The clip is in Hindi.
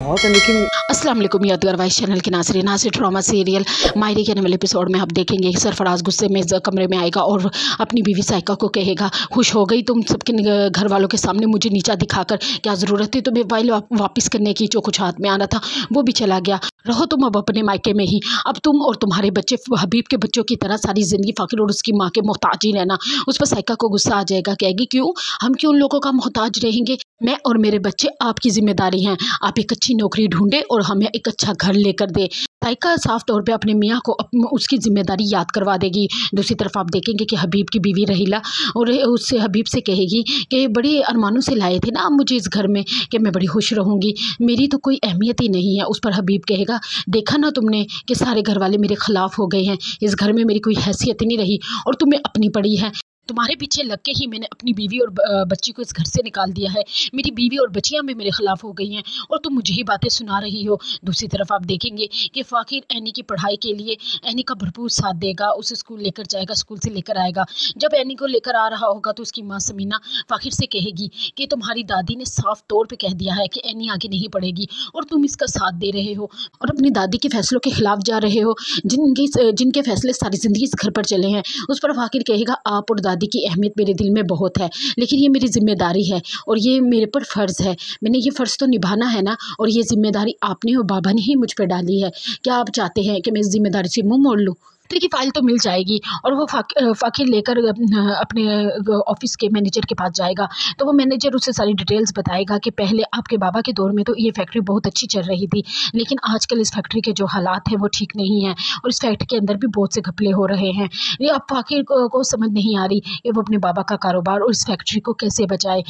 बहुत है लेकिन। अस्सलाम वालेकुम यादगार वाइस चैनल के नाज़रीन, नासिर ड्रामा सीरियल मायरे के आने वाले एपिसोड में आप देखेंगे कि सरफराज गुस्से में कमरे में आएगा और अपनी बीवी साइका को कहेगा, खुश हो गई तुम सबके घर वालों के सामने मुझे नीचा दिखाकर, क्या ज़रूरत थी तुम्हें फाइल वापस करने की, जो कुछ हाथ में आना था वो भी चला गया, रहो तुम अब अपने मायके में ही, अब तुम और तुम्हारे बच्चे हबीब के बच्चों की तरह सारी ज़िंदगी फ़ाकिर और उसकी माँ के मोहताज ही रहना। उस पर साइका को गुस्सा आ जाएगा, कहेगी क्यों, हम क्यों उन लोगों का मोहताज रहेंगे, मैं और मेरे बच्चे आपकी जिम्मेदारी हैं, आप एक अच्छी नौकरी ढूंढे और हमें एक अच्छा घर लेकर दे। साइका साफ तौर पे अपने मियाँ को उसकी जिम्मेदारी याद करवा देगी। दूसरी तरफ आप देखेंगे कि हबीब की बीवी रहीला और उससे हबीब से कहेगी कि बड़े अरमानों से लाए थे ना आप मुझे इस घर में, कि मैं बड़ी खुश रहूँगी, मेरी तो कोई अहमियत ही नहीं है। उस पर हबीब कहेगा, देखा ना तुमने कि सारे घर वाले मेरे ख़िलाफ़ हो गए हैं, इस घर में मेरी कोई हैसियत नहीं रही और तुम्हें अपनी पड़ी है, तुम्हारे पीछे लग के ही मैंने अपनी बीवी और बच्ची को इस घर से निकाल दिया है, मेरी बीवी और बच्चियां भी मेरे खिलाफ हो गई हैं और तुम मुझे ही बातें सुना रही हो। दूसरी तरफ आप देखेंगे कि फ़ाकिर एनी की पढ़ाई के लिए एनी का भरपूर साथ देगा, उसे स्कूल लेकर जाएगा, स्कूल से लेकर आएगा। जब एनी को लेकर आ रहा होगा तो उसकी माँ समीना फ़ाकिर से कहेगी कि तुम्हारी दादी ने साफ तौर पर कह दिया है कि एनी आगे नहीं पढ़ेगी और तुम इसका साथ दे रहे हो और अपनी दादी के फैसलों के खिलाफ जा रहे हो, जिनके फैसले सारी ज़िंदगी इस घर पर चले हैं। उस पर फ़ाकिर कहेगा, आप और दादी की अहमियत मेरे दिल में बहुत है, लेकिन ये मेरी जिम्मेदारी है और ये मेरे पर फ़र्ज़ है, मैंने ये फ़र्ज़ तो निभाना है ना, और ये जिम्मेदारी आपने और बाबा ने ही मुझ पर डाली है, क्या आप चाहते हैं कि मैं इस जिम्मेदारी से मुंह मोड़ लूँ। की फ़ाइल तो मिल जाएगी और वो फ़ाकिर लेकर अपने ऑफिस के मैनेजर के पास जाएगा, तो वो मैनेजर उसे सारी डिटेल्स बताएगा कि पहले आपके बाबा के दौर में तो ये फैक्ट्री बहुत अच्छी चल रही थी, लेकिन आजकल इस फैक्ट्री के जो हालात हैं वो ठीक नहीं हैं और इस फैक्ट्री के अंदर भी बहुत से घपले हो रहे हैं। ये अब फ़ाकिर को समझ नहीं आ रही कि वो अपने बाबा का कारोबार और इस फैक्ट्री को कैसे बचाए।